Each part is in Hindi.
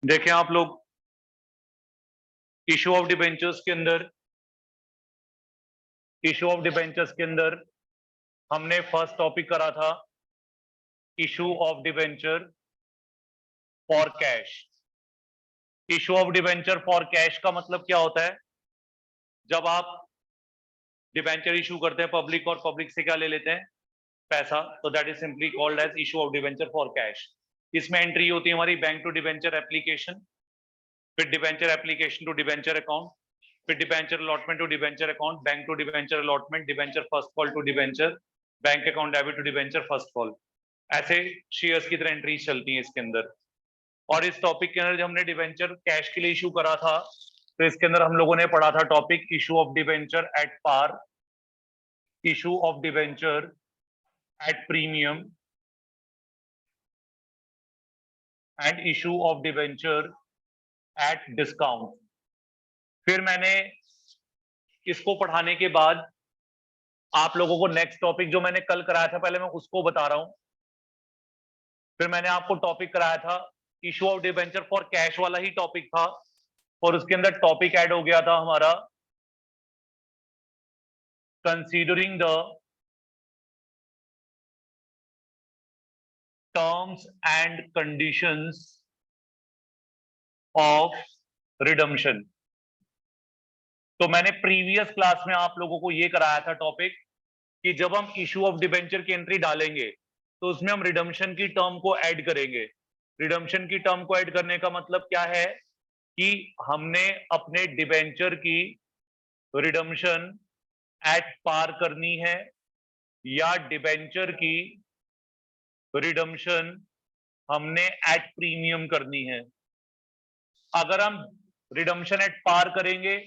देखें आप लोग, इशू ऑफ डिबेंचर्स के अंदर हमने फर्स्ट टॉपिक करा था issue of debenture for cash. Issue of debenture for cash का मतलब क्या होता है? जब आप डिबेंचर इशू करते हैं पब्लिक और पब्लिक से क्या ले लेते हैं? पैसा। तो that is simply called as issue of debenture for cash. इसमें एंट्री होती है हमारी बैंक टू डिबेंचर एप्लीकेशन, फिर debenture application to debenture account, फिर debenture allotment to debenture account, bank to debenture allotment, debenture first call to debenture, bank account debit to debenture first call. ऐसे शेयर्स की तरह एंट्रीज चलती हैं इसके अंदर। और इस टॉपिक के अंदर जब हमने डिबेंचर कैश के लिए इशू करा था तो इसके अंदर हम लोगों ने पढ़ा था topic issue of debenture at par, issue of debenture at premium and issue of debenture at discount. फिर मैंने इसको पढ़ाने के बाद आप लोगों को नेक्स्ट टॉपिक जो मैंने कल कराया था पहले मैं उसको बता रहा हूं। फिर मैंने आपको टॉपिक कराया था issue of debenture for cash वाला ही टॉपिक था और उसके अंदर टॉपिक ऐड हो गया था हमारा considering the terms and conditions of redemption. तो मैंने प्रीवियस क्लास में आप लोगों को यह कराया था टॉपिक कि जब हम इशू ऑफ डिबेंचर की एंट्री डालेंगे तो उसमें हम रिडम्पशन की टर्म को ऐड करेंगे। रिडम्पशन की टर्म को ऐड करने का मतलब क्या है कि हमने अपने डिबेंचर की रिडम्पशन एट पार करनी है या डिबेंचर की रिडम्पशन हमने एट प्रीमियम करनी है। अगर हम रिडम्पशन एट पार करेंगे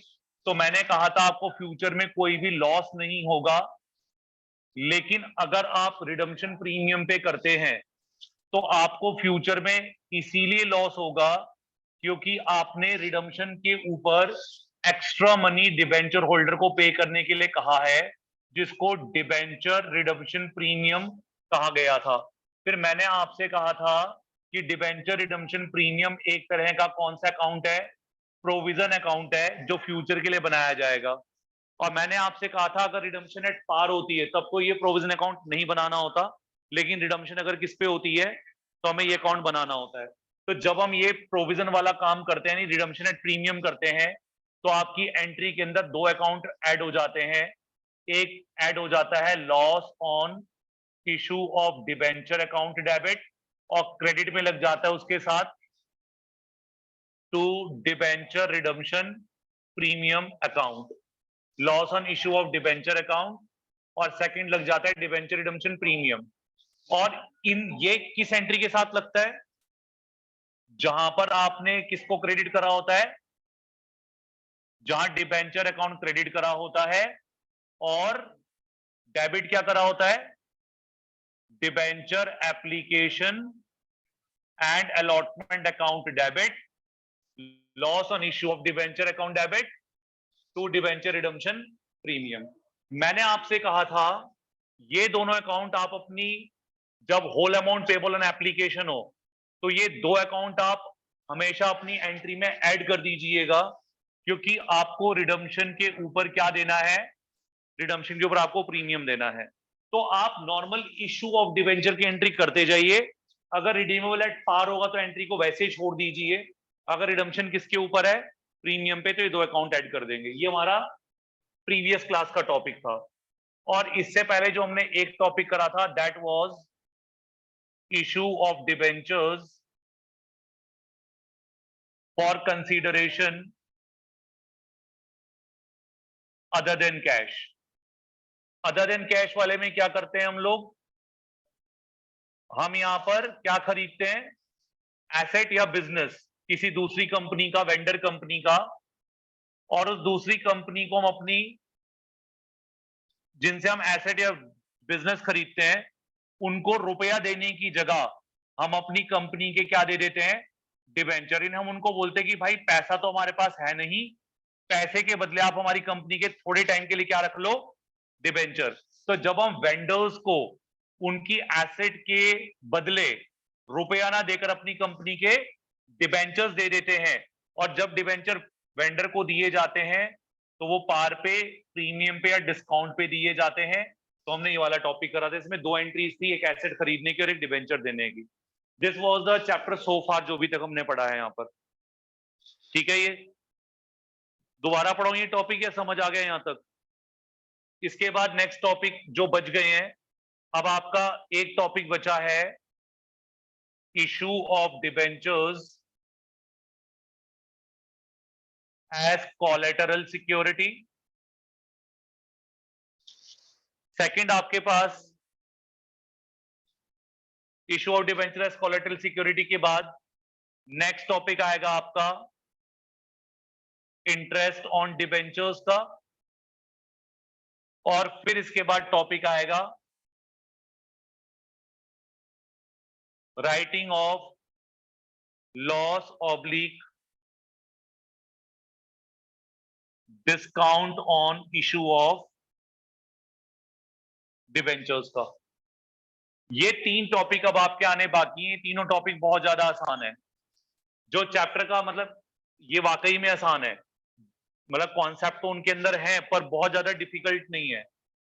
तो मैंने कहा था आपको फ्यूचर में कोई भी लॉस नहीं होगा, लेकिन अगर आप रिडम्पशन प्रीमियम पे करते हैं तो आपको फ्यूचर में इसीलिए लॉस होगा क्योंकि आपने रिडम्पशन के ऊपर एक्स्ट्रा मनी डिबेंचर होल्डर को पे करने के लिए कहा है, जिसको डिबेंचर रिडम्पशन प्रीमियम कहा गया था। फिर मैंने आपसे कहा था कि डिबेंचर रिडम्पशन प्रीमियम एक तरह का कौन सा अकाउंट है? प्रोविजन अकाउंट है जो फ्यूचर के लिए बनाया जाएगा। और मैंने आपसे कहा था अगर रिडम्पशन एट पार होती है तब तो ये प्रोविजन अकाउंट नहीं बनाना होता, लेकिन रिडम्पशन अगर किस पे होती है तो हमें ये अकाउंट बनाना होता है। तो जब हम ये प्रोविजन वाला काम करते हैं, रिडम्पशन एट प्रीमियम करते हैं, तो आपकी एंट्री के अंदर दो अकाउंट ऐड हो जाते हैं। एक ऐड हो जाता है loss on issue of debenture account debit और क्रेडिट में लग जाता है उसके साथ to debenture redemption premium account, loss on issue of debenture account, और सेकंड लग जाता है डिबेंचर रिडम्पशन प्रीमियम। और इन ये किस एंट्री के साथ लगता है? जहां पर आपने किसको क्रेडिट करा होता है? जहां डिबेंचर अकाउंट क्रेडिट करा होता है और डेबिट क्या करा होता है? Debenture application and allotment account debit, loss on issue of debenture account debit to debenture redemption premium. मैंने आपसे कहा था ये दोनों अकाउंट आप अपनी जब whole amount payable on application हो तो ये दो अकाउंट आप हमेशा अपनी एंट्री में ऐड कर दीजिएगा, क्योंकि आपको रिडम्पशन के ऊपर क्या देना है? रिडम्पशन के ऊपर आपको प्रीमियम देना है। तो आप नॉर्मल इशू ऑफ डिबेंचर की एंट्री करते जाइए। अगर रिडीमेबल एट पार होगा तो एंट्री को वैसे ही छोड़ दीजिए। अगर रिडम्पशन किसके ऊपर है? प्रीमियम पे, तो ये दो अकाउंट ऐड कर देंगे। ये हमारा प्रीवियस क्लास का टॉपिक था। और इससे पहले जो हमने एक टॉपिक करा था that was issue of debentures for consideration other than cash. Other than cash वाले में क्या करते हैं हम लोग? हम यहां पर क्या खरीदते हैं? एसेट या बिजनेस किसी दूसरी कंपनी का, वेंडर कंपनी का, और उस दूसरी कंपनी को हम अपनी जिनसे हम एसेट या बिजनेस खरीदते हैं उनको रुपया देने की जगह हम अपनी कंपनी के क्या दे देते हैं? डिबेंचर। इन हम उनको बोलते हैं कि भाई पैसा तो हमारे पास है नहीं, पैसे के बदले आप हमारी कंपनी के थोड़े टाइम के लिए क्या रख लो? डिबेंचर। तो जब हम वेंडर्स को उनकी एसेट के बदले रुपया ना देकर अपनी कंपनी के डिबेंचर्स दे देते हैं, और जब डिबेंचर वेंडर को दिए जाते हैं तो वो पार पे, प्रीमियम पे या डिस्काउंट पे दिए जाते हैं। तो हमने ये वाला टॉपिक करा था, इसमें दो एंट्रीज थी, एक एसेट खरीदने की और एक डिबेंचर देने की। This was the chapter so far जो भी तक हमने पढ़ा है यहाँ पर। ठीक है, ये दोबारा पढ़ो ये टॉपिक, या समझ आ गया यहाँ तक? इसके बाद नेक्स्ट टॉपिक जो बच गए हैं, अब आपका एक टॉपिक बचा है, issue of debentures as collateral security. Second आपके पास issue of debenture as collateral security के बाद नेक्स्ट टॉपिक आएगा आपका इंटरेस्ट ऑन डिबेंचर्स का, और फिर इसके बाद टॉपिक आएगा writing off loss oblique discount on issue of debentures का। ये तीन टॉपिक अब आपके आने बाकी हैं। तीनों टॉपिक बहुत ज्यादा आसान है। जो चैप्टर का मतलब ये वाकई में आसान है, मतलब कॉन्सेप्ट तो उनके अंदर है पर बहुत ज्यादा डिफिकल्ट नहीं है।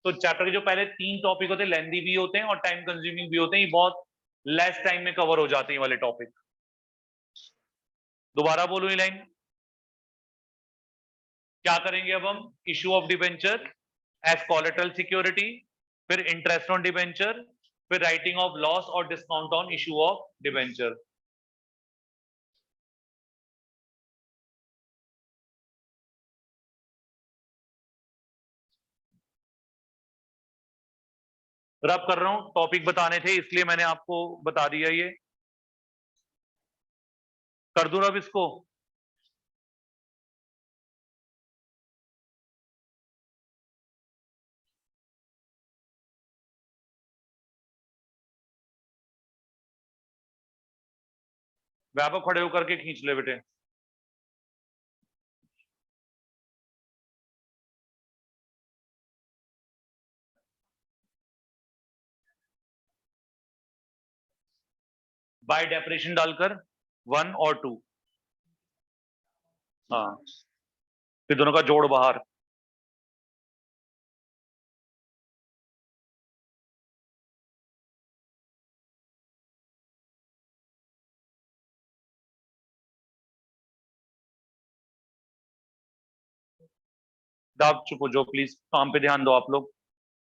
तो चैप्टर के जो पहले तीन टॉपिक होते हैं लेंदी भी होते हैं और टाइम कंज्यूमिंग भी होते हैं, ये बहुत लेस टाइम में कवर हो जाते हैं वाले टॉपिक। दोबारा बोलूं ये लाइन, क्या करेंगे अब हम? Issue of debenture as collateral security, फिर इंटरेस्ट ऑन डिबेंचर, फिर राइटिंग ऑफ लॉस और discount on issue of debenture. रब कर रहा हूं, टॉपिक बताने थे इसलिए मैंने आपको बता दिया। ये कर दूं रब इसको? वहां खड़े होकर के खींच ले बेटे। बाय डेफिनेशन डालकर 1 और 2। हाँ, फिर दोनों का जोड़ बाहर। आप चुप हो जाओ प्लीज, काम पे ध्यान दो आप लोग।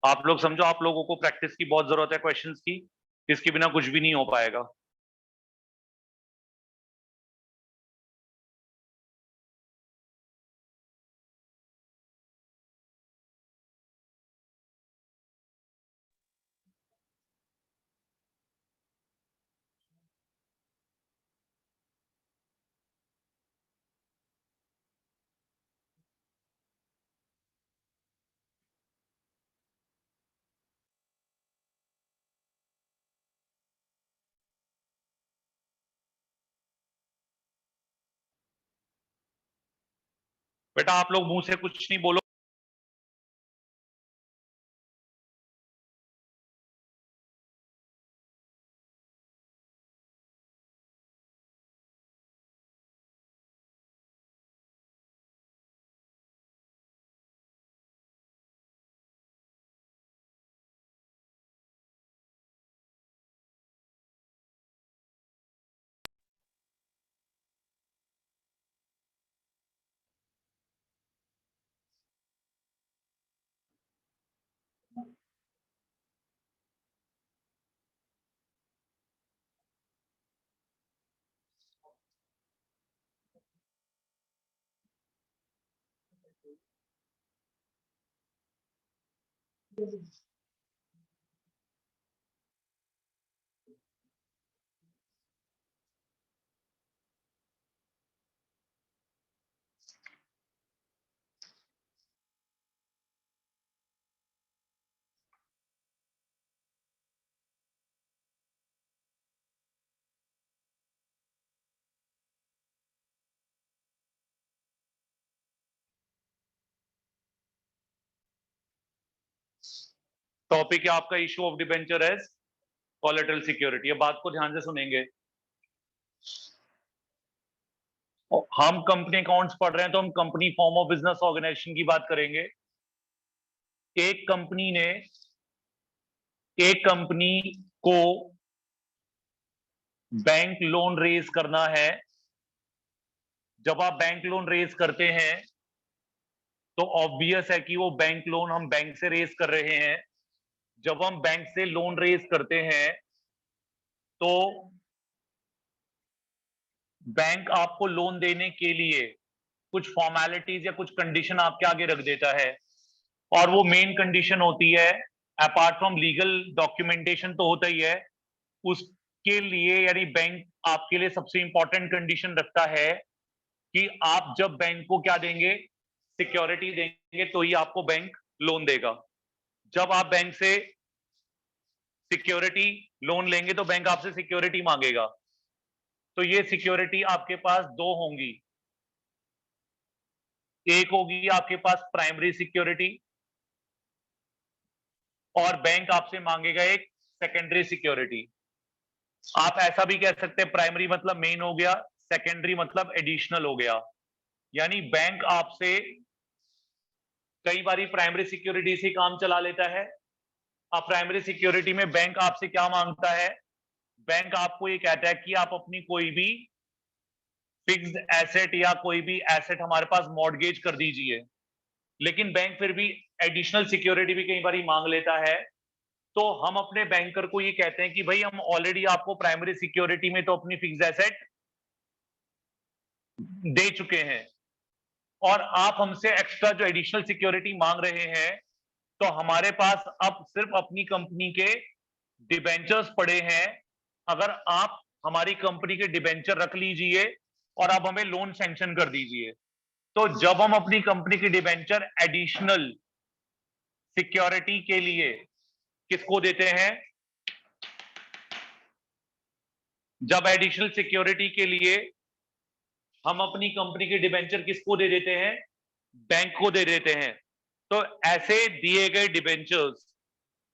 आप लोग समझो, आप लोगों को प्रैक्टिस की बहुत जरूरत है क्वेश्चंस की, इसके बिना कुछ भी नहीं हो पाएगा। बेटा आप लोग मुंह से कुछ नहीं बोलो। टॉपिक है आपका issue of debenture as collateral security. ये बात को ध्यान से सुनेंगे। हम कंपनी अकाउंट्स पढ़ रहे हैं तो हम company form of business organisation की बात करेंगे। एक कंपनी को बैंक लोन रेज करना है। जब आप बैंक लोन रेज करते हैं तो ऑब्वियस है कि वो बैंक लोन हम बैंक से रेज कर रहे हैं। जब हम बैंक से लोन रेज करते हैं तो बैंक आपको लोन देने के लिए कुछ फॉर्मेलिटीज या कुछ कंडीशन आपके आगे रख देता है, और वो मेन कंडीशन होती है, अपार्ट फ्रॉम लीगल डॉक्यूमेंटेशन तो होता ही है, उसके लिए यानी बैंक आपके लिए सबसे इंपॉर्टेंट कंडीशन रखता है कि आप जब बैंक को क्या देंगे, सिक्योरिटी देंगे, तो ही आपको बैंक लोन देगा। जब आप बैंक से सिक्योरिटी लोन लेंगे तो बैंक आपसे सिक्योरिटी मांगेगा। तो ये सिक्योरिटी आपके पास दो होंगी। एक होगी आपके पास प्राइमरी सिक्योरिटी, और बैंक आपसे मांगेगा एक सेकेंडरी सिक्योरिटी। आप ऐसा भी कह सकते हैं, प्राइमरी मतलब मेन हो गया, सेकेंडरी मतलब एडिशनल हो गया। यानी बैंक आपसे कई बारी प्राइमरी सिक्योरिटी से काम चला लेता है। अब प्राइमरी सिक्योरिटी में बैंक आपसे क्या मांगता है? बैंक आपको ये कहता है कि आप अपनी कोई भी फिक्स्ड एसेट या कोई भी एसेट हमारे पास मॉर्गेज कर दीजिए। लेकिन बैंक फिर भी एडिशनल सिक्योरिटी भी कई बार मांग लेता है। तो हम अपने बैंकर को ये कहते हैं कि भाई हम ऑलरेडी आपको प्राइमरी सिक्योरिटी में तो अपनी फिक्स्ड एसेट दे चुके हैं, और आप हमसे एक्स्ट्रा जो एडिशनल सिक्योरिटी मांग रहे हैं, तो हमारे पास अब सिर्फ अपनी कंपनी के डिबेंचर्स पड़े हैं। अगर आप हमारी कंपनी के डिबेंचर रख लीजिए और आप हमें लोन सैंक्शन कर दीजिए। तो जब हम अपनी कंपनी की डिबेंचर एडिशनल सिक्योरिटी के लिए किसको देते हैं? जब एडिशनल सिक्योरिटी के लिए हम अपनी कंपनी के डिबेंचर किसको दे देते हैं? बैंक को दे देते हैं। तो ऐसे दिए गए डिबेंचर्स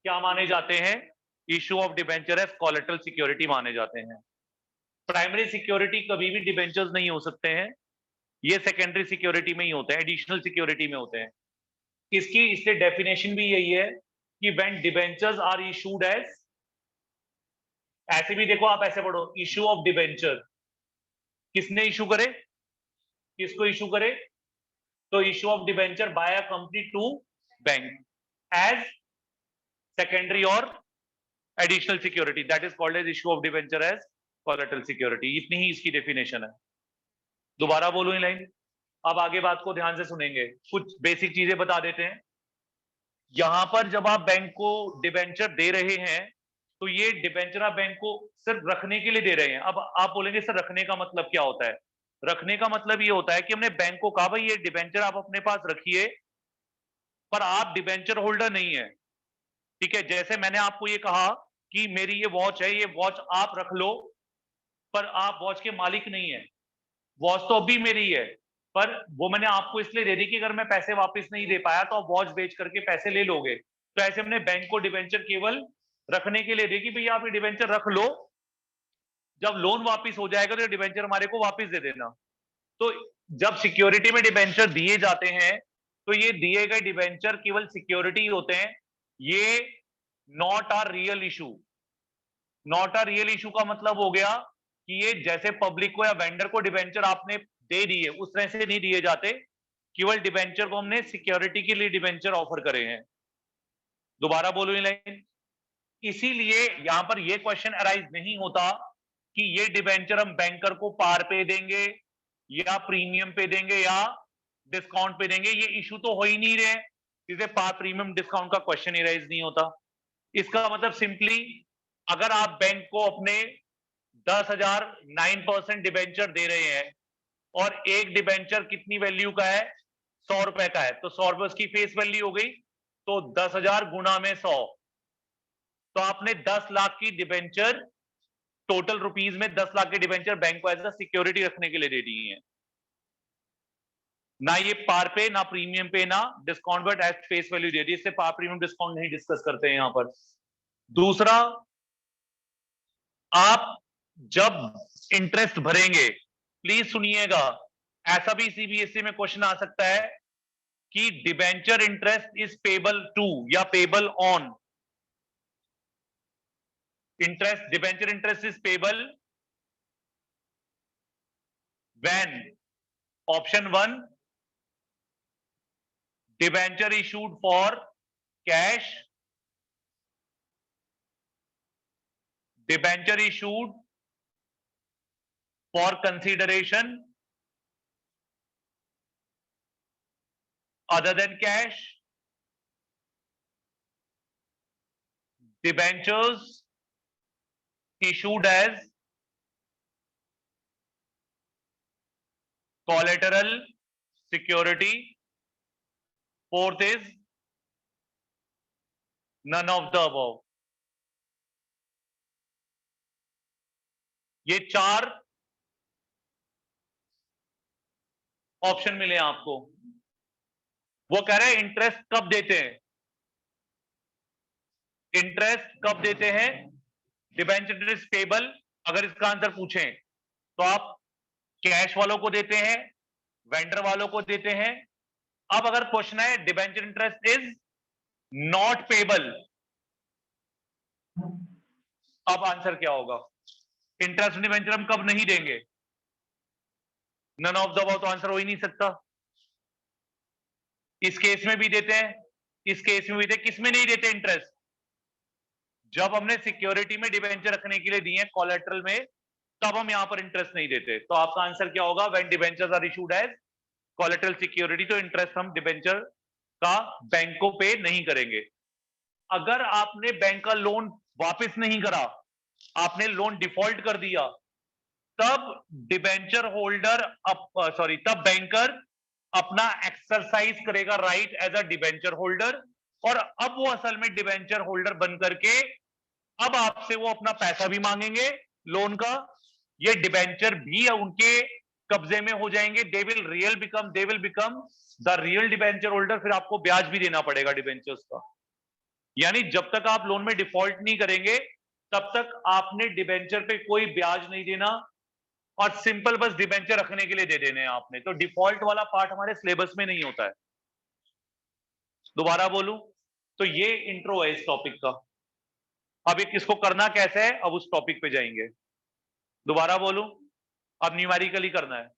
क्या माने जाते हैं? Issue of debenture as collateral security माने जाते हैं। प्राइमरी सिक्योरिटी कभी भी डिबेंचर्स नहीं हो सकते हैं, ये सेकेंडरी सिक्योरिटी में ही होते हैं, एडिशनल सिक्योरिटी में होते हैं। इसकी इससे डेफिनेशन भी यही है कि when debentures are issued as, ऐसे भी देखो आप ऐसे पढ़ो, इशू ऑफ डिबेंचर किसने इशू करे, किसको इशू करे? तो issue of debenture by a company to bank as secondary और additional security, that is called as issue of debenture as collateral security. इतनी ही इसकी डेफिनेशन है। दोबारा बोलूं ये लाइन, अब आगे बात को ध्यान से सुनेंगे, कुछ बेसिक चीजें बता देते हैं। यहां पर जब आप बैंक को डिबेंचर दे रहे हैं तो ये डिबेंचर आप बैंक को सिर्फ रखने के लिए दे रहे हैं। अब आप बोलेंगे सर रखने का मतलब क्या होता है? रखने का मतलब ये होता है कि हमने बैंक को कहा भाई ये डिबेंचर आप अपने पास रखिए, पर आप डिबेंचर होल्डर नहीं है। ठीक है, जैसे मैंने आपको ये कहा कि मेरी ये वॉच है, ये वॉच आप रख लो, पर आप वॉच के मालिक नहीं है। वॉच तो अभी मेरी है, पर वो मैंने आपको इसलिए दे दी कि अगर मैं पैसे वापस नहीं दे पाया तो आप वॉच बेच करके पैसे ले लोगे। तो ऐसे हमने बैंक को डिबेंचर केवल रखने के लिए दी कि भैया आप ये डिबेंचर रख लो, जब लोन वापस हो जाएगा तो डिबेंचर हमारे को वापस दे देना। तो जब सिक्योरिटी में डिबेंचर दिए जाते हैं तो ये दिए गए डिबेंचर केवल सिक्योरिटी होते हैं, ये not are real issue. Not a real issue का मतलब हो गया कि ये जैसे पब्लिक को या वेंडर को डिबेंचर आपने दे दिए उस तरह से नहीं दिए जाते, केवल डिबेंचर को हमने सिक्योरिटी के लिए डिबेंचर ऑफर करे हैं। दोबारा बोलो ये लाइन, इसीलिए यहां पर ये क्वेश्चन अराइज नहीं होता कि ये डिबेंचर हम बैंकर को पार पे देंगे या प्रीमियम पे देंगे या डिस्काउंट पे देंगे, ये इशू तो हो ही नहीं रहे, इसलिए पार प्रीमियम डिस्काउंट का क्वेश्चन अराइज नहीं होता। इसका मतलब सिंपली, अगर आप बैंक को अपने 10,000 9% डिबेंचर दे रहे हैं और एक डिबेंचर कितनी वैल्यू का है? 100 रुपए का है, तो 100 रुपए उसकी फेस वैल्यू हो गई, तो 10,000 गुना में 100, तो आपने 10 लाख की डिबेंचर, टोटल रुपीज में 10 लाख की डिबेंचर बैंक को एज अ सिक्योरिटी रखने के लिए दे दी है। ना ये पार पे, ना प्रीमियम पे, ना discount, but as face value दे दी। इससे पार प्रीमियम डिस्काउंट नहीं डिस्कस करते हैं यहां पर। दूसरा, आप जब इंटरेस्ट भरेंगे, प्लीज सुनिएगा, ऐसा भी सीबीएसई में क्वेश्चन आ सकता है कि debenture interest is payable to या payable on, interest debenture interest is payable when option 1 debenture issued for cash, debenture issued for consideration other than cash, debentures issued as collateral security, fourth is none of the above. ये 4 ऑप्शन मिले आपको। वो कह रहे हैं इंटरेस्ट कब देते हैं, इंटरेस्ट कब देते हैं, डिबेंचर इंटरेस्ट पेबल अगर इसका आंसर पूछें तो आप कैश वालों को देते हैं, वेंडर वालों को देते हैं। अब अगर क्वेश्चन है debenture interest is not payable, अब आंसर क्या होगा, इंटरेस्ट डिबेंचर हम कब नहीं देंगे, नन ऑफ द अबव तो आंसर हो ही नहीं सकता। इस केस में भी देते हैं, इस केस में भी देते, किसमें नहीं देते इंटरेस्ट, जब हमने सिक्योरिटी में डिबेंचर रखने के लिए दिए हैं कोलेटरल में, तब हम यहां पर इंटरेस्ट नहीं देते। तो आपका आंसर क्या होगा, when debentures are issued as collateral security, तो इंटरेस्ट हम डिबेंचर का बैंक को पे नहीं करेंगे। अगर आपने बैंक का लोन वापस नहीं करा, आपने लोन डिफॉल्ट कर दिया, तब डिबेंचर होल्डर तब बैंकर अपना एक्सरसाइज करेगा right as a debenture holder, और अब वो असल में डिबेंचर होल्डर बन करके अब आपसे वो अपना पैसा भी मांगेंगे लोन का, ये डिबेंचर भी उनके कब्जे में हो जाएंगे, they will become the real debenture holder, फिर आपको ब्याज भी देना पड़ेगा डिबेंचर्स का। यानी जब तक आप लोन में डिफॉल्ट नहीं करेंगे तब तक आपने डिबेंचर पे कोई ब्याज नहीं देना, और सिंपल बस डिबेंचर रखने के लिए दे देने हैं आपने। तो डिफॉल्ट वाला पार्ट हमारे सिलेबस में नहीं होता है। दोबारा बोलूं तो ये इंट्रो है इस टॉपिक का। अब एक इसको करना कैसे है, अब उस टॉपिक पे जाएंगे। दोबारा बोलूं, अब न्यूमेरिकली करना है।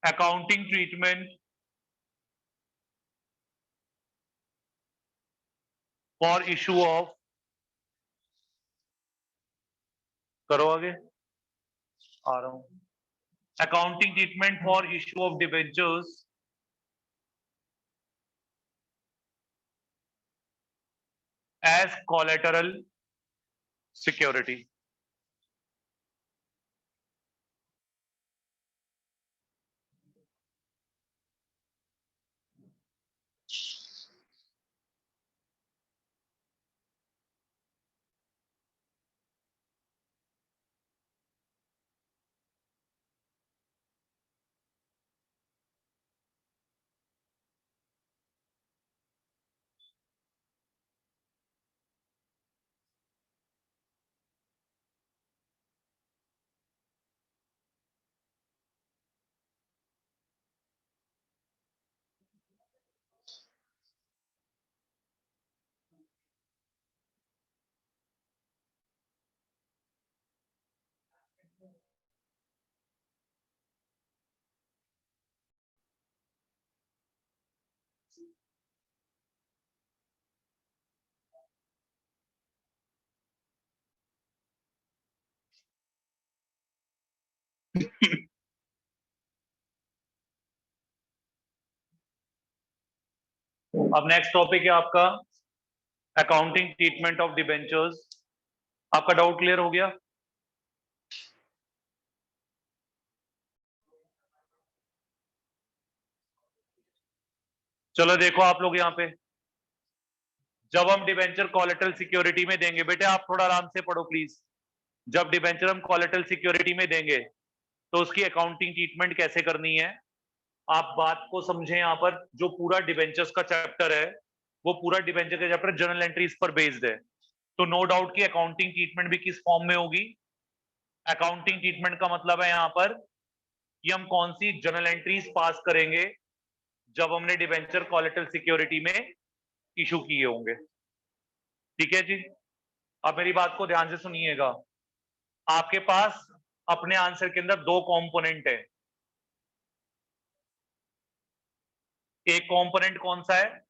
Accounting treatment for issue of, करो आगे, आ रहा हूं, accounting treatment for issue of debentures as collateral security. अब नेक्स्ट टॉपिक है आपका अकाउंटिंग ट्रीटमेंट ऑफ डिबेंचर्स। आपका डाउट क्लियर हो गया? चलो देखो आप लोग यहाँ पे, जब हम डिबेंचर कोलेटरल सिक्योरिटी में देंगे, बेटे आप थोड़ा आराम से पढ़ो प्लीज। जब डिबेंचर हम कोलेटरल सिक्योरिटी में देंगे तो उसकी अकाउंटिंग ट्रीटमेंट कैसे करनी है, आप बात को समझें। यहां पर जो पूरा डिबेंचर्स का चैप्टर है, वो पूरा डिबेंचर का चैप्टर जनरल एंट्रीज पर बेस्ड है। तो नो डाउट की अकाउंटिंग ट्रीटमेंट भी किस फॉर्म में होगी। अकाउंटिंग ट्रीटमेंट का मतलब है यहां पर कि हम कौन सी जनरल एंट्रीज पास करेंगे जब हमने डिबेंचर कोलेटरल सिक्योरिटी में इशू किए होंगे। ठीक है जी, अब मेरी बात को ध्यान से सुनिएगा। आपके पास अपने आंसर के अंदर दो कंपोनेंट है। एक कंपोनेंट कौन सा है,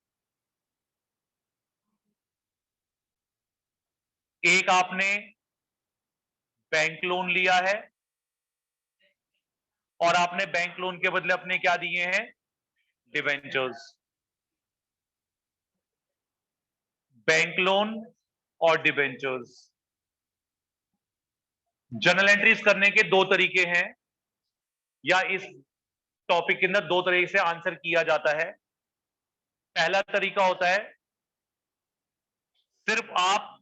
एक आपने बैंक लोन लिया है और आपने बैंक लोन के बदले अपने क्या दिए हैं, डिबेंचर्स। बैंक लोन और डिबेंचर्स। जनरल एंट्रीज करने के दो तरीके हैं, या इस टॉपिक के अंदर दो तरीके से आंसर किया जाता है। पहला तरीका होता है सिर्फ आप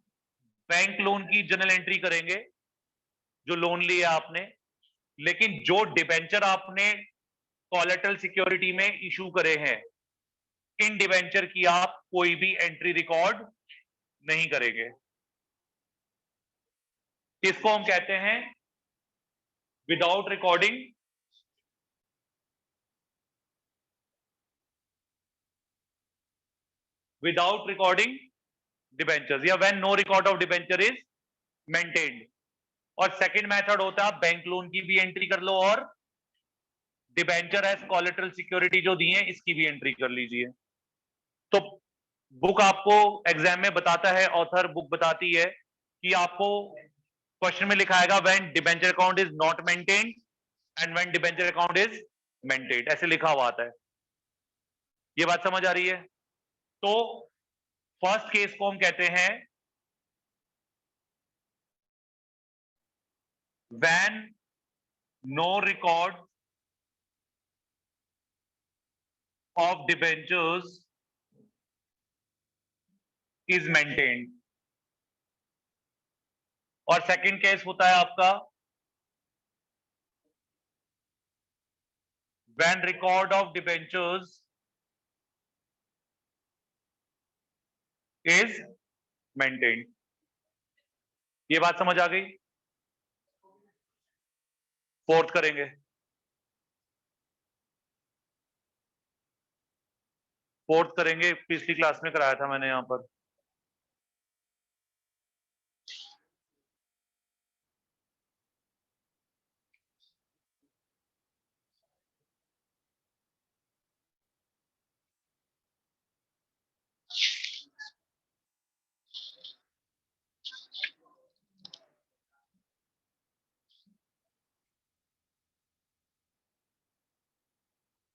बैंक लोन की जनरल एंट्री करेंगे, जो लोन लिया आपने, लेकिन जो डिबेंचर आपने कोलेटरल सिक्योरिटी में इशू करे हैं, इन डिबेंचर की आप कोई भी एंट्री रिकॉर्ड नहीं करेंगे। इसको हम कहते हैं विदाउट रिकॉर्डिंग डिबेंचर्स, या when no record of debenture is maintained. और सेकंड मेथड होता है आप बैंक लोन की भी एंट्री कर लो और डिबेंचर एज कोलेटरल सिक्योरिटी जो दी है इसकी भी एंट्री कर लीजिए। तो बुक आपको एग्जाम में बताता है, ऑथर बुक बताती है कि आपको क्वेश्चन में लिखा आएगा when debenture account is not maintained and when debenture account is maintained, ऐसे लिखा हुआ आता है। ये बात समझ आ रही है। तो फर्स्ट केस को हम कहते हैं when no record of debentures is maintained. और सेकंड केस होता है आपका when record of debentures is maintained। ये बात समझ आ गई। फोर्थ करेंगे, पिछली क्लास में कराया था मैंने यहां पर।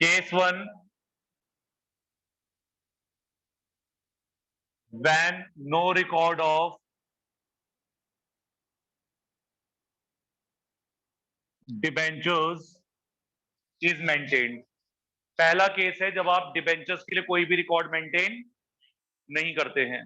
Case one, when no record of debentures is maintained। पहला केस है जब आप डिबेंचर्स के लिए कोई भी रिकॉर्ड मेंटेन नहीं करते हैं।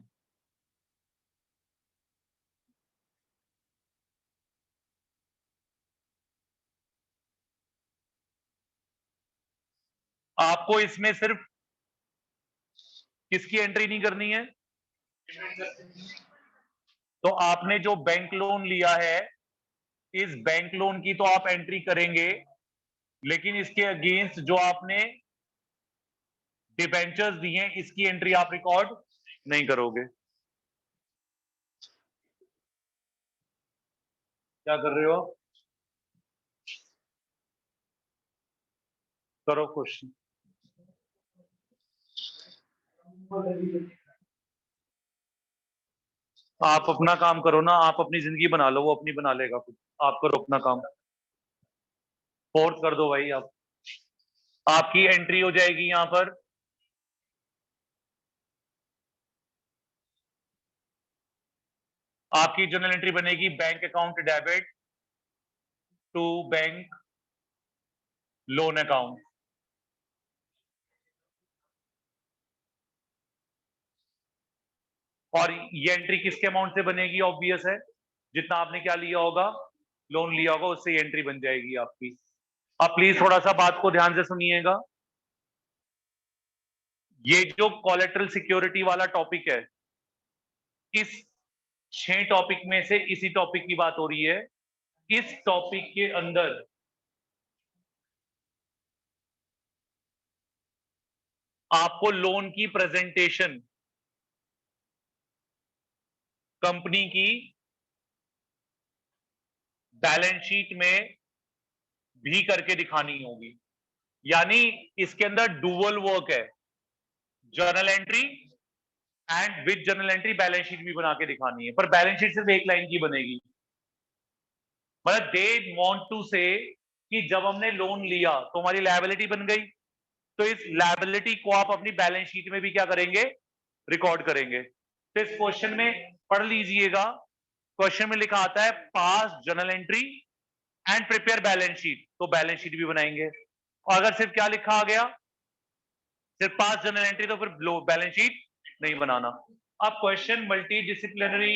आपको इसमें सिर्फ किसकी एंट्री नहीं करनी है, तो आपने जो बैंक लोन लिया है इस बैंक लोन की तो आप एंट्री करेंगे, लेकिन इसके अगेंस्ट जो आपने डिबेंचर्स दिए हैं इसकी एंट्री आप रिकॉर्ड नहीं करोगे। क्या कर रहे हो, करो क्वेश्चन। आप अपना काम करो ना, आप अपनी जिंदगी बना लो, वो अपनी बना लेगा खुद। आप करो अपना काम, फोर्थ कर दो भाई। आप आपकी एंट्री हो जाएगी यहां पर आपकी जनरल एंट्री बनेगी bank account debit to bank loan account. और ये एंट्री किसके अमाउंट से बनेगी? ऑब्वियस है, जितना आपने क्या लिया होगा, लोन लिया होगा, उससे एंट्री बन जाएगी आपकी। अब प्लीज थोड़ा सा बात को ध्यान से सुनिएगा। ये जो कोलेटरल सिक्योरिटी वाला टॉपिक है, इस 6 टॉपिक में से इसी टॉपिक की बात हो रही है। इस टॉपिक के अंदर आपको लोन की प्रेजेंटेशन कंपनी की बैलेंस शीट में भी करके दिखानी होगी। यानी इसके अंदर डुअल वर्क है, journal entry and with journal entry balance sheet भी बना के दिखानी है, पर बैलेंस शीट सिर्फ एक लाइन की बनेगी। मतलब दे वांट टू से कि जब हमने लोन लिया तो हमारी लायबिलिटी बन गई, तो इस लायबिलिटी को आप अपनी बैलेंस शीट में भी क्या करेंगे? रिकॉर्ड करेंगे। तो इस क्वेश्चन में पढ़ लीजिएगा, क्वेश्चन में लिखा आता है पास journal entry and prepare balance sheet, तो बैलेंस शीट भी बनाएंगे। और अगर सिर्फ क्या लिखा आ गया, सिर्फ पास जर्नल एंट्री, तो फिर बैलेंस शीट नहीं बनाना। अब क्वेश्चन मल्टी डिसिप्लिनरी,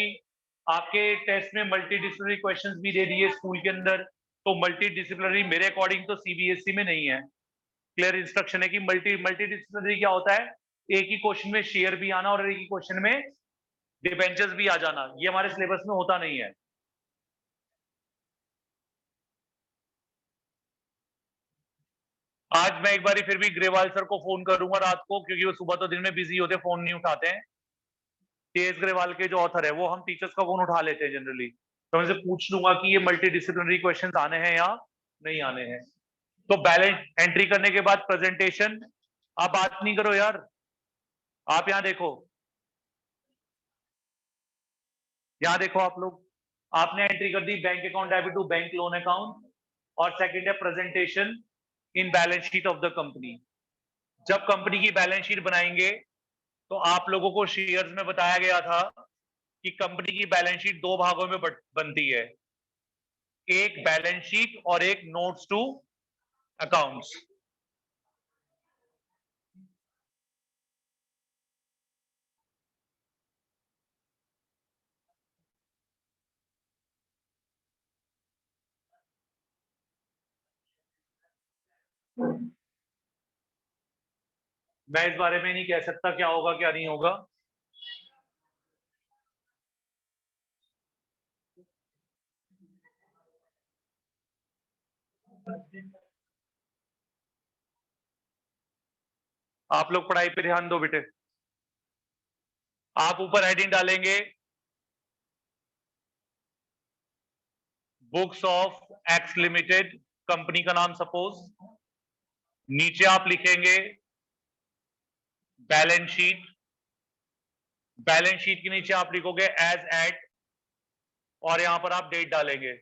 आपके टेस्ट में मल्टी डिसिप्लिनरी क्वेश्चंस भी दे दिए स्कूल के अंदर, तो मल्टी डिसिप्लिनरी मेरे अकॉर्डिंग तो सीबीएसई में नहीं है। क्लियर इंस्ट्रक्शन है कि मल्टी डिसिप्लिनरी क्या होता है? एक ही क्वेश्चन में शेयर भी आना और एक ही क्वेश्चन में डिबेंचर्स भी आ जाना, ये हमारे सिलेबस में होता नहीं है। आज मैं एक बार फिर भी ग्रेवाल सर को फोन करूंगा रात को, क्योंकि वो सुबह तो दिन में बिजी होते, फोन नहीं उठाते हैं। तेज ग्रेवाल के जो ऑथर है, वो हम टीचर्स का फोन उठा लेते हैं जनरली, तो मैं उनसे पूछ लूंगा कि ये मल्टी डिसिप्लिनरी क्वेश्चन आने हैं या नहीं आने हैं। तो बैलेंस एंट्री करने के बाद प्रेजेंटेशन, आप बात नहीं करो यार, आप यहाँ देखो, यहाँ देखो आप लोग, आपने एंट्री कर दी bank account debit to bank loan account, और सेकंड है presentation in balance sheet of the company. जब कंपनी की बैलेंस शीट बनाएंगे तो आप लोगों को शेयर्स में बताया गया था कि कंपनी की बैलेंस शीट 2 भागों में बनती है, एक बैलेंस शीट और एक नोट्स टू अकाउंट्स। मैं इस बारे में नहीं कह सकता क्या होगा क्या नहीं होगा। आप लोग पढ़ाई पे ध्यान दो बेटे। आप ऊपर हेडिंग डालेंगे books of x limited, company का नाम सपोज, नीचे आप लिखेंगे बैलेंस शीट, बैलेंस शीट के नीचे आप लिखोगे एज एट, और यहां पर आप डेट डालेंगे।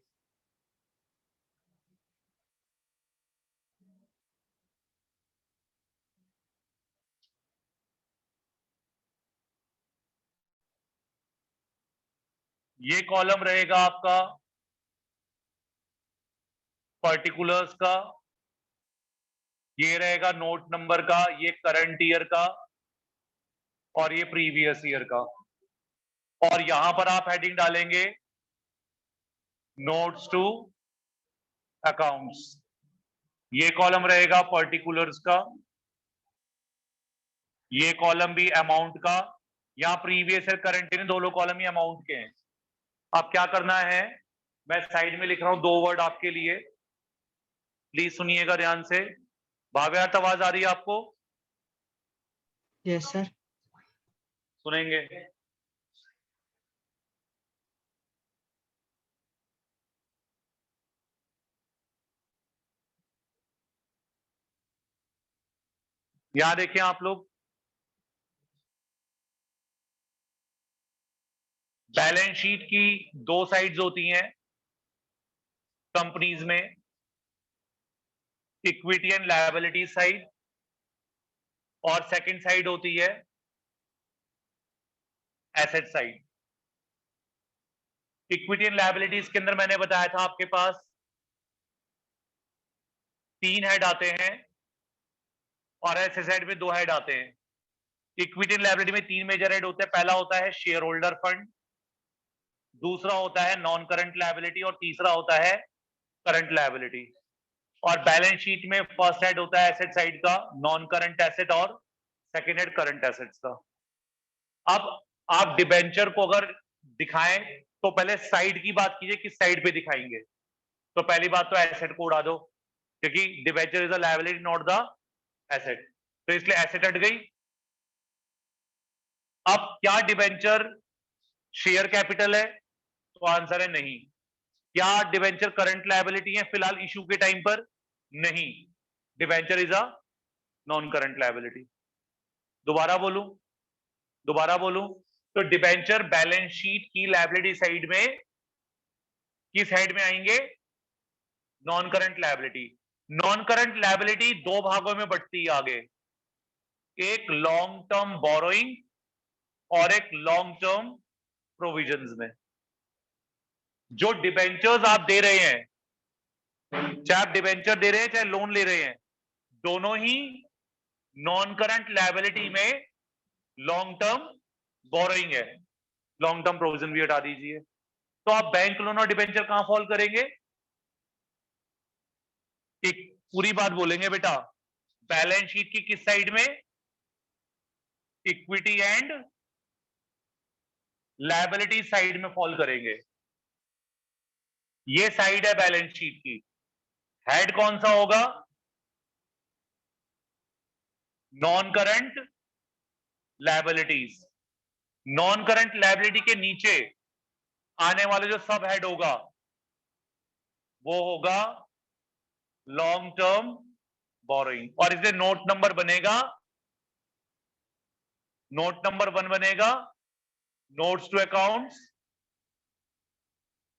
ये कॉलम रहेगा आपका पर्टिकुलर्स का, ये रहेगा नोट नंबर का, ये करंट ईयर का, और ये प्रीवियस ईयर का। और यहां पर आप हेडिंग डालेंगे नोट्स टू अकाउंट्स। ये कॉलम रहेगा पर्टिकुलर्स का, ये कॉलम भी अमाउंट का। यहाँ प्रीवियस ईयर करंट ईयर दोनों कॉलम ही अमाउंट के हैं। अब क्या करना है, मैं साइड में लिख रहा हूं 2 वर्ड आपके लिए, प्लीज सुनिएगा ध्यान से। भाव्यार्थ आवाज आ रही है आपको? Yes sir. सुनेंगे? यहां देखिए आप लोग, बैलेंस शीट की 2 साइड्स होती हैं कंपनीज में, इक्विटी एंड लायबिलिटी साइड, और सेकंड साइड होती है asset side. Equity and liabilities के अंदर मैंने बताया था आपके पास 3 हेड आते हैं, और एसेट साइड में 2 हेड आते हैं। इक्विटी एंड लायबिलिटी में तीन मेजर हेड होते हैं। पहला होता है शेयर होल्डर फंड, दूसरा होता है नॉन करंट लायबिलिटी और तीसरा होता है करंट लायबिलिटी। और बैलेंस शीट में फर्स्ट हेड होता है एसेट साइड का, नॉन करंट एसेट, और सेकेंड हेड करंट एसेट्स का। अब आप डिबेंचर को अगर दिखाएं तो पहले साइड की बात कीजिए, किस साइड पे दिखाएंगे। तो पहली बात तो एसेट को उड़ा दो, क्योंकि debenture is a liability not the asset, तो इसलिए एसेट हट गई। अब क्या डिबेंचर शेयर कैपिटल है? तो आंसर है नहीं। क्या डिबेंचर करंट लायबिलिटी है फिलहाल इशू के टाइम पर? नहीं, debenture is a non current liability. दोबारा बोलूं तो डिबेंचर बैलेंस शीट की लायबिलिटी साइड में किस हेड में आएंगे? Non current liability. Non current liability दो भागों में बंटती है आगे, एक लॉन्ग टर्म बोरोइंग और एक लॉन्ग टर्म प्रोविजंस में। जो डिबेंचर्स आप दे रहे हैं, चाहे आप डिबेंचर दे रहे हैं चाहे लोन ले रहे हैं, दोनों ही नॉन करंट लायबिलिटी में लॉन्ग टर्म बोरोइंग है। लॉन्ग टर्म प्रोविजन भी हटा दीजिए। तो आप बैंक लोन और डिबेंचर कहां फॉल करेंगे? एक पूरी बात बोलेंगे बेटा, बैलेंस शीट की किस साइड में? इक्विटी एंड लायबिलिटी साइड में फॉल करेंगे। ये साइड है बैलेंस शीट की। हेड कौन सा होगा? Non current liabilities. Non current liability के नीचे आने वाले जो सब हेड होगा वो होगा लॉन्ग टर्म बोरोइंग। और इसलिए नोट नंबर बनेगा, नोट नंबर 1 बनेगा notes to accounts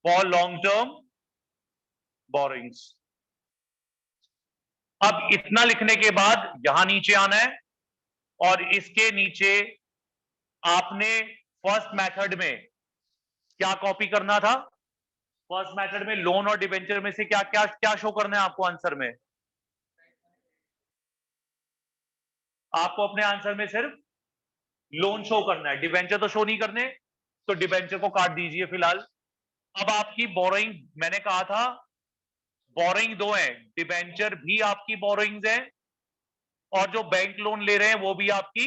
for long term borrowings. अब इतना लिखने के बाद यहां नीचे आना है और इसके नीचे आपने फर्स्ट मेथड में क्या कॉपी करना था? फर्स्ट मेथड में लोन और डिबेंचर में से क्या क्या क्या शो करना है आपको आंसर में? आपको अपने आंसर में सिर्फ लोन शो करना है, डिबेंचर तो शो नहीं करने, तो डिबेंचर को काट दीजिए फिलहाल। अब आपकी बोरोइंग, मैंने कहा था बोरोइंग दो है, डिबेंचर भी आपकी बोरोइंग्स है और जो बैंक लोन ले रहे हैं वो भी आपकी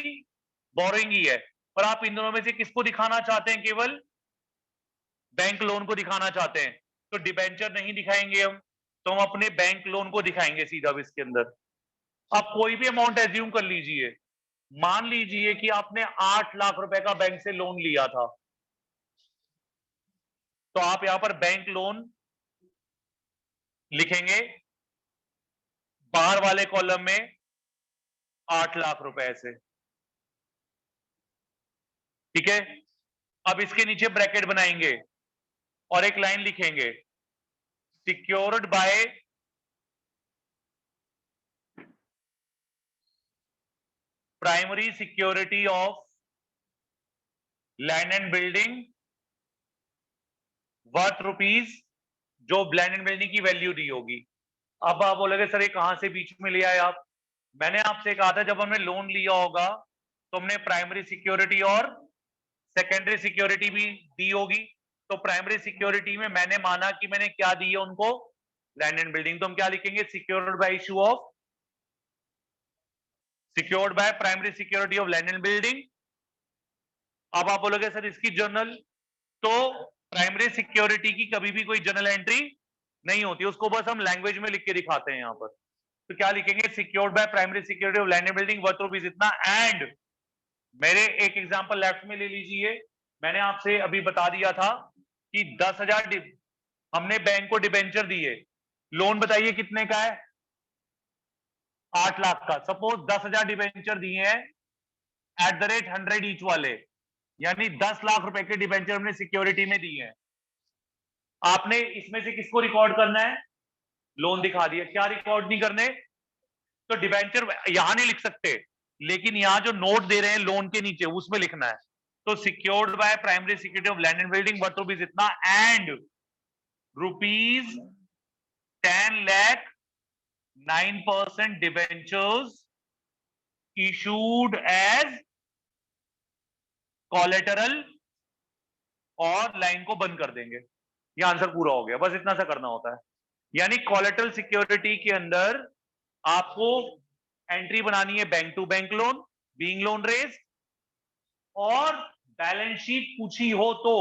बोरोइंग ही है। पर आप इन दोनों में से किसको दिखाना चाहते हैं? केवल बैंक लोन को दिखाना चाहते हैं, तो डिबेंचर नहीं दिखाएंगे हम, तो हम अपने बैंक लोन को दिखाएंगे सीधा इसके अंदर। आप कोई भी अमाउंट एज्यूम कर लीजिए, मान लीजिए कि आपने 8 लाख रुपए का बैंक से लोन लिया था, तो आप यहां पर बैंक लोन लिखेंगे, बाहर वाले कॉलम में 8 लाख रुपए से, ठीक है। अब इसके नीचे ब्रैकेट बनाएंगे और एक लाइन लिखेंगे, secured by primary security of land and building worth rupees, जो लैंड एंड बिल्डिंग की वैल्यू दी होगी। अब आप बोलोगे सर ये कहां से बीच में ले आए आप? मैंने आपसे कहा था जब हमने लोन लिया होगा तो हमने प्राइमरी सिक्योरिटी और सेकेंडरी सिक्योरिटी भी दी होगी। तो प्राइमरी सिक्योरिटी में मैंने माना कि मैंने क्या दी है उनको? Land and building. तो हम क्या लिखेंगे? Secured by issue of, secured by primary security of land and building. अब आप बोलोगे सर इसकी जर्नल, तो प्राइमरी सिक्योरिटी की कभी भी कोई जर्नल एंट्री नहीं होती, उसको बस हम लैंग्वेज में लिख के दिखाते हैं यहां पर। तो क्या लिखेंगे? Secured by primary security of land and building worth rupees इतना। एंड मेरे एक एग्जांपल लेफ्ट में ले लीजिए, मैंने आपसे अभी बता दिया था कि 10,000 हमने बैंक को डिबेंचर दिए, लोन बताइए कितने का है? 8 लाख का। सपोज 10,000 डिबेंचर दिए हैं एट द रेट 100 ईच वाले, यानी 10 लाख रुपए के डिबेंचर हमने सिक्योरिटी में दिए हैं। आपने इसमें से किसको रिकॉर्ड करना है? लोन दिखा दिया। क्या रिकॉर्ड नहीं करने? तो डिबेंचर यहां नहीं लिख सकते, लेकिन यहां जो नोट दे रहे हैं लोन के नीचे उसमें लिखना है। तो secured by primary security of land and building worth rupees इतना and rupees 10 lakh 9% debentures issued as collateral और लाइन को बंद कर देंगे। ये आंसर पूरा हो गया, बस इतना सा करना होता है। यानी कोलेटरल सिक्योरिटी के अंदर आपको एंट्री बनानी है bank to bank loan, being loan raise, और बैलेंस शीट पूछी हो तो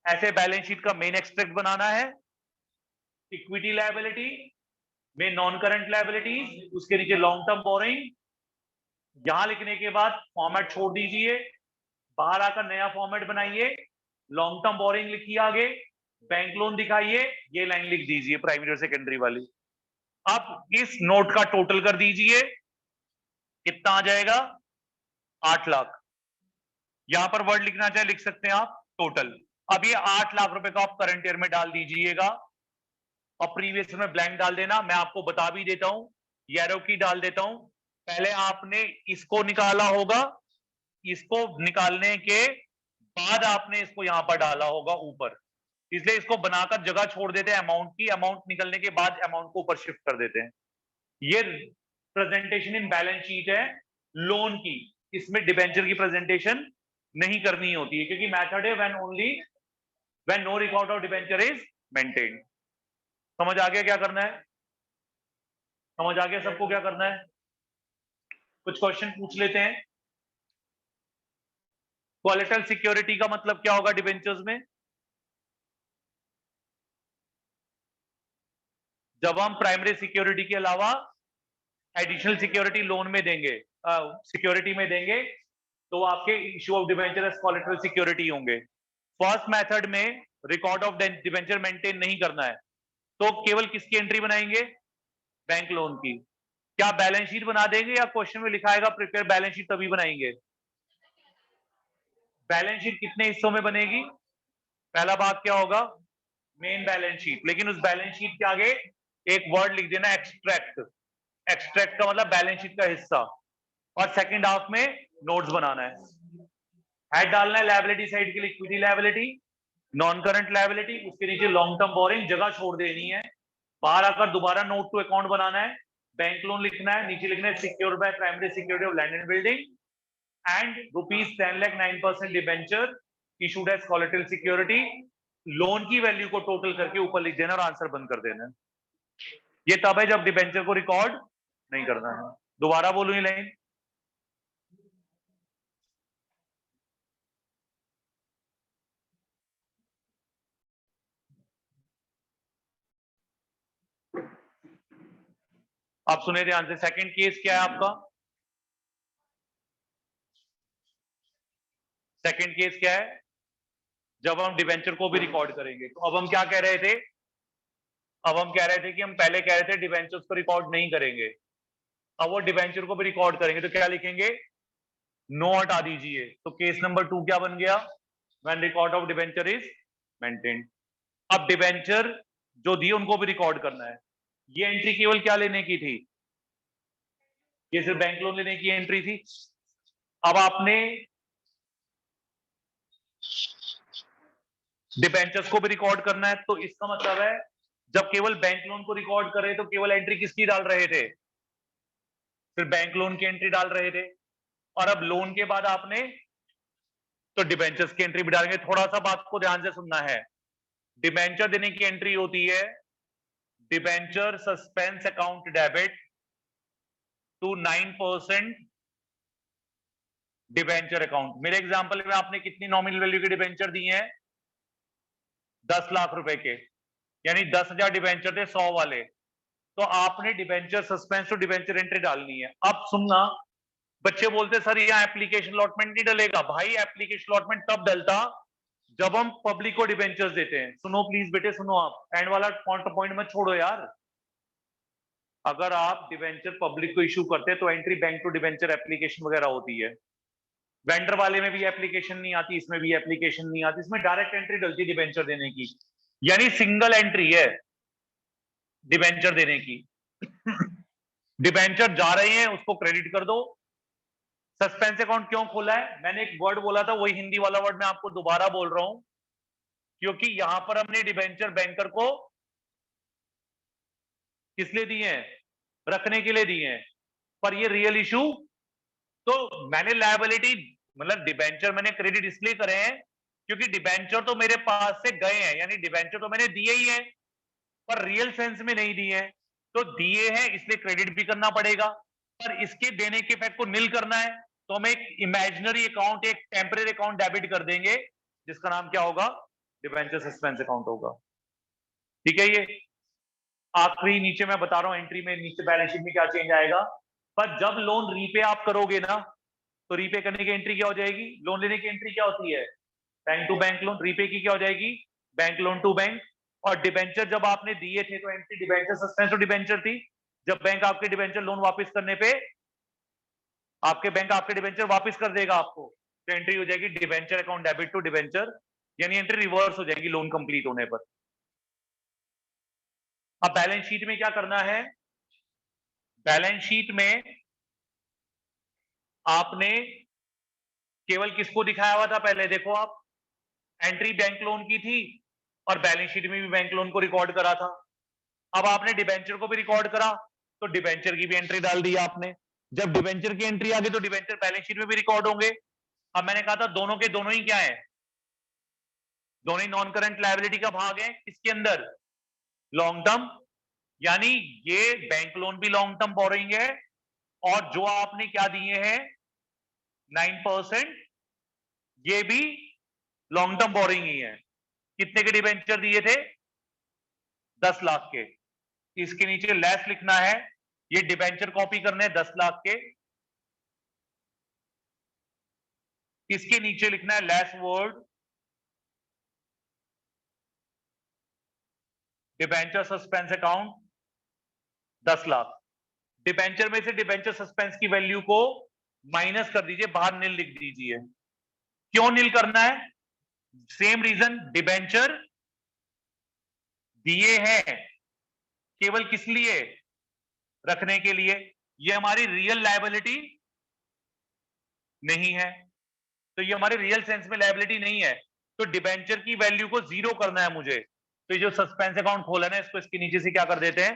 ऐसे बैलेंस शीट का मेन एक्सट्रैक्ट बनाना है, इक्विटी लायबिलिटी में नॉन करंट लायबिलिटीज, उसके नीचे लॉन्ग टर्म बोरिंग, यहां लिखने के बाद फॉर्मेट छोड़ दीजिए, बाहर आकर नया फॉर्मेट बनाइए, लॉन्ग टर्म बोरिंग लिखिए, आगे बैंक लोन दिखाइए, ये लाइन लिख दीजिए प्राइमरी और सेकेंडरी वाली। अब इस नोट का टोटल कर दीजिए, कितना आ जाएगा? 8 लाख। यहां पर वर्ड लिखना चाहे लिख सकते हैं आप, टोटल। अब ये 8 लाख रुपए को आप करंट ईयर में डाल दीजिएगा और प्रीवियस में ब्लैंक डाल देना। मैं आपको बता भी देता हूं, येरो की डाल देता हूं। पहले आपने इसको निकाला होगा, इसको निकालने के बाद आपने इसको यहां पर डाला होगा ऊपर, इसलिए इसको बनाकर जगह छोड़ देते हैं अमाउंट की, अमाउंट निकलने के बाद अमाउंट को ऊपर शिफ्ट कर देते हैं। ये प्रेजेंटेशन इन बैलेंस शीट है लोन की, इसमें डिबेंचर की प्रेजेंटेशन नहीं करनी होती है, क्योंकि मेथड है when no record of debenture is maintained. समझ आ गया क्या करना है? समझ आ गया सबको क्या करना है? कुछ क्वेश्चन पूछ लेते हैं। कोलेटरल सिक्योरिटी का मतलब क्या होगा डिबेंचर्स में? जब हम प्राइमरी सिक्योरिटी के अलावा एडिशनल सिक्योरिटी लोन में देंगे, सिक्योरिटी में देंगे, तो आपके issue of debenture as collateral security होंगे। फर्स्ट मेथड में रिकॉर्ड ऑफ डिबेंचर मेंटेन नहीं करना है, तो केवल किसकी एंट्री बनाएंगे? बैंक लोन की। क्या बैलेंस शीट बना देंगे या क्वेश्चन में लिखा आएगा प्रिपेयर बैलेंस शीट तभी बनाएंगे? बैलेंस शीट कितने हिस्सों में बनेगी? पहला भाग क्या होगा? मेन बैलेंस शीट, लेकिन उस बैलेंस शीट के आगे एक वर्ड लिख देना एक्सट्रैक्ट। एक्सट्रैक्ट का मतलब बैलेंस शीट का हिस्सा, और सेकंड हाफ में नोट्स बनाना है। हेड डालना है लायबिलिटी साइड के लिए equity liability, non current liability, उसके नीचे लॉन्ग टर्म बोरिंग, जगह छोड़ देनी है, बाहर आकर दोबारा नोट टू अकाउंट बनाना है, बैंक लोन लिखना है, नीचे लिखना है secure by primary security of land and building and ₹10 lakh 9% debenture issued as collateral security. Loan की वैल्यू को टोटल करके ऊपर लिख देना और आंसर बंद कर देना। ये तब है जब डिबेंचर को रिकॉर्ड नहीं करना है। दोबारा बोलूं ये लाइन? आप सुने ध्यान से। सेकंड केस क्या है आपका? सेकंड केस क्या है? जब हम डिबेंचर को भी रिकॉर्ड करेंगे। तो अब हम क्या कह रहे थे? अब हम कह रहे थे कि हम पहले कह रहे थे डिबेंचर्स को रिकॉर्ड नहीं करेंगे, अब वो डिबेंचर को भी रिकॉर्ड करेंगे, तो क्या लिखेंगे? नो हटा दीजिए। तो केस नंबर 2 क्या बन गया? When record of debenture is maintained. अब डिबेंचर जो दिए उनको भी रिकॉर्ड करना है। ये एंट्री केवल क्या लेने की थी? ये सिर्फ बैंक लोन लेने की एंट्री थी। अब आपने डिबेंचर्स को भी रिकॉर्ड करना है, तो इसका मतलब है जब केवल बैंक लोन को रिकॉर्ड कर रहे तो केवल एंट्री किसकी डाल रहे थे? सिर्फ बैंक लोन की एंट्री डाल रहे थे, और अब लोन के बाद आपने तो डिबेंचर्स की एंट्री भी डालेंगे। थोड़ा सा बात को ध्यान से सुनना है। डिबेंचर देने की एंट्री होती है debenture suspense account debit to 9% debenture account. मेरे एग्जांपल में आपने कितनी नॉमिनल वैल्यू के डिबेंचर दिए हैं? 10 लाख रुपए के, यानी 10,000 डिबेंचर थे 100 वाले, तो आपने debenture suspense to debenture entry डालनी है। अब सुनना, बच्चे बोलते सर यहाँ एप्लीकेशन अलॉटमेंट नहीं डलेगा। भाई एप्लीकेशन अलॉटमेंट तब डलता जब हम पब्लिक को डिबेंचर्स देते हैं। सुनो प्लीज बेटे सुनो, आप एंड वाला पॉइंट मत छोड़ो यार। अगर आप डिबेंचर पब्लिक को इशू करते हैं तो entry bank to debenture application वगैरह होती है। वेंडर वाले में भी एप्लीकेशन नहीं आती, इसमें भी एप्लीकेशन नहीं आती, इसमें डायरेक्ट एंट्री डलती है डिबेंचर देने की, यानी सिंगल एंट्री है डिबेंचर देने की। डिबेंचर जा रहे हैं उसको क्रेडिट कर दो। सस्पेंस अकाउंट क्यों खोला है? मैंने एक वर्ड बोला था, वही हिंदी वाला वर्ड मैं आपको दोबारा बोल रहा हूं, क्योंकि यहां पर हमने डिबेंचर बैंकर को किस लिए दिए हैं? रखने के लिए दिए हैं, पर ये रियल इशू, तो मैंने लायबिलिटी मतलब डिबेंचर मैंने क्रेडिट इसलिए करे हैं क्योंकि डिबेंचर तो मेरे पास से गए हैं, यानी डिबेंचर तो मैंने दिए ही है, पर रियल सेंस में नहीं दिए हैं। तो दिए हैं इसलिए क्रेडिट भी करना पड़ेगा, पर इसके देने के इफेक्ट को नील करना है तो हम एक इमेजिनरी अकाउंट, एक टेम्पररी अकाउंट डेबिट कर देंगे, जिसका नाम क्या होगा? डिबेंचर सस्पेंस अकाउंट होगा। ठीक है, ये आखिरी नीचे मैं बता रहा हूं एंट्री में, नीचे बैलेंस शीट में क्या चेंज आएगा। पर जब लोन रीपे आप करोगे ना, तो रीपे करने की एंट्री क्या हो जाएगी? लोन लेने की एंट्री क्या होती है? Bank to bank loan. Repay की क्या हो जाएगी? Bank loan to bank. और डिबेंचर जब आपने दिए थे तो entry debenture suspense to debenture थी। जब बैंक आपके डिबेंचर लोन वापस करने पे आपके बैंक आपके डिबेंचर वापस कर देगा आपको, तो एंट्री हो जाएगी debenture account debit to debenture, यानी एंट्री रिवर्स हो जाएगी लोन कंप्लीट होने पर। अब बैलेंस शीट में क्या करना है? बैलेंस शीट में आपने केवल किसको दिखाया हुआ था? पहले देखो आप, एंट्री बैंक लोन की थी और बैलेंस शीट में भी बैंक लोन को रिकॉर्ड करा था। अब आपने डिबेंचर को भी रिकॉर्ड करा, तो डिबेंचर की भी एंट्री डाल दी आपने। जब डिबेंचर की एंट्री आ गई तो डिबेंचर बैलेंस शीट में भी रिकॉर्ड होंगे। अब मैंने कहा था दोनों के दोनों ही क्या है? दोनों ही नॉन करंट लायबिलिटी का भाग है। किसके अंदर? लॉन्ग टर्म, यानी ये बैंक लोन भी लॉन्ग टर्म बोरोइंग है, और जो आपने क्या दिए हैं 9%, ये भी लॉन्ग टर्म बोरोइंग ही है। कितने के डिबेंचर दिए थे? 10 लाख के। इसके नीचे लेस लिखना है, ये डिबेंचर कॉपी करने हैं 10 लाख के। इसके नीचे लिखना है less word debenture suspense account 10 lakh. Debenture में से डिबेंचर सस्पेंस की वैल्यू को माइनस कर दीजिए, बाहर नील लिख दीजिए। क्यों नील करना है? सेम रीजन, डिबेंचर दिए हैं केवल किस लिए? रखने के लिए। ये हमारी रियल लायबिलिटी नहीं है, तो ये हमारे रियल सेंस में लायबिलिटी नहीं है, तो डिबेंचर की वैल्यू को 0 करना है मुझे। तो ये जो सस्पेंस अकाउंट खोला ना, इसको इसके नीचे से क्या कर देते हैं,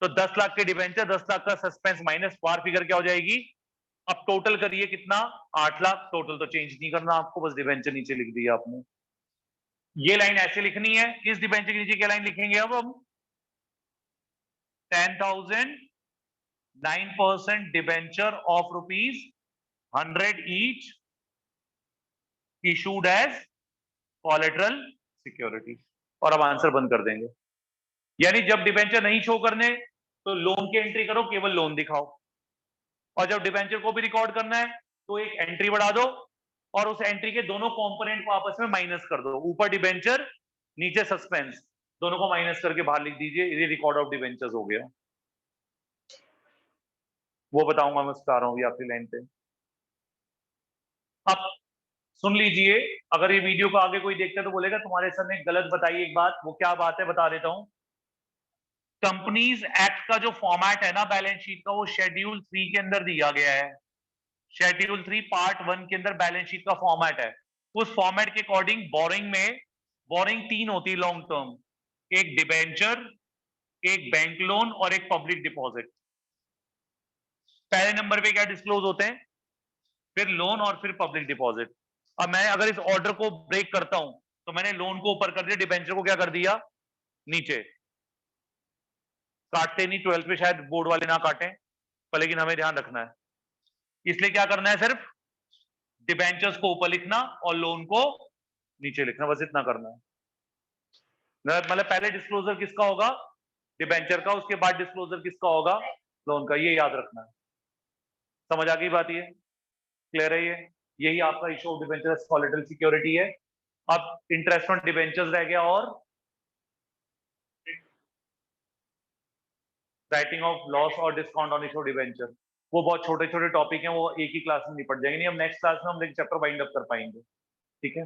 तो 10 लाख के डिबेंचर, 10 लाख का सस्पेंस माइनस पार फिगर क्या हो जाएगी? अब टोटल करिए कितना? 8 लाख। टोटल तो चेंज नहीं करना आपको, बस डिबेंचर नीचे लिख दिया आपने। ये लाइन ऐसे लिखनी है। इस डिबेंचर के नीचे क्या लाइन लिखेंगे अब हम? 10,000 9% debenture of ₹100 each issued as collateral security, और अब आंसर बंद कर देंगे। यानी जब डिबेंचर नहीं शो करने तो लोन की एंट्री करो, केवल लोन दिखाओ, और जब डिबेंचर को भी रिकॉर्ड करना है तो एक एंट्री बढ़ा दो और उस एंट्री के दोनों कंपोनेंट को आपस में माइनस कर दो। ऊपर डिबेंचर, नीचे सस्पेंस, दोनों को माइनस करके बाहर लिख दीजिए। ये रिकॉर्ड ऑफ डिबेंचर्स हो गया। वो बताऊंगा मैं, बता रहा हूं अभी आपकी लाइन पे। अब सुन लीजिए, अगर ये वीडियो को आगे कोई देखता है तो बोलेगा तुम्हारे सर ने गलत बताई एक बात। वो क्या बात है बता देता हूं। कंपनीज एक्ट का जो फॉर्मेट है ना बैलेंस शीट का, वो शेड्यूल 3 के अंदर दिया गया है। शेड्यूल 3 पार्ट 1 के अंदर बैलेंस शीट का फॉर्मेट है। उस फॉर्मेट के अकॉर्डिंग बोरिंग में बोरिंग 3 होती है लॉन्ग टर्म, एक डिबेंचर, एक बैंक लोन और एक पब्लिक डिपॉजिट। पहले नंबर पे क्या डिस्क्लोज होते हैं? फिर लोन और फिर पब्लिक डिपॉजिट। अब मैं अगर इस ऑर्डर को ब्रेक करता हूं तो मैंने लोन को ऊपर कर दिया, डिबेंचर को क्या कर दिया? नीचे। काटते नहीं, 12th में शायद बोर्ड वाले ना काटें, पर लेकिन हमें ध्यान रखना है, इसलिए क्या करना है? सिर्फ डिबेंचर्स को ऊपर लिखना और लोन को नीचे लिखना, बस इतना करना है। मतलब पहले डिस्क्लोजर किसका होगा? डिबेंचर का, उसके बाद डिस्क्लोजर किसका होगा? लोन का। ये याद रखना है। समझ आ गई बात? ये क्लियर है? ये यही आपका issue of debentures collateral security है। अब इंटरेस्ट ऑन डिबेंचर्स रह गया, और राइटिंग ऑफ लॉस और discount on issue of debenture. वो बहुत छोटे छोटे टॉपिक हैं, वो एक ही क्लास में निपट जाएंगे। नहीं, हम नेक्स्ट क्लास में हम एक चैप्टर बाइंड अप कर पाएंगे। ठीक है।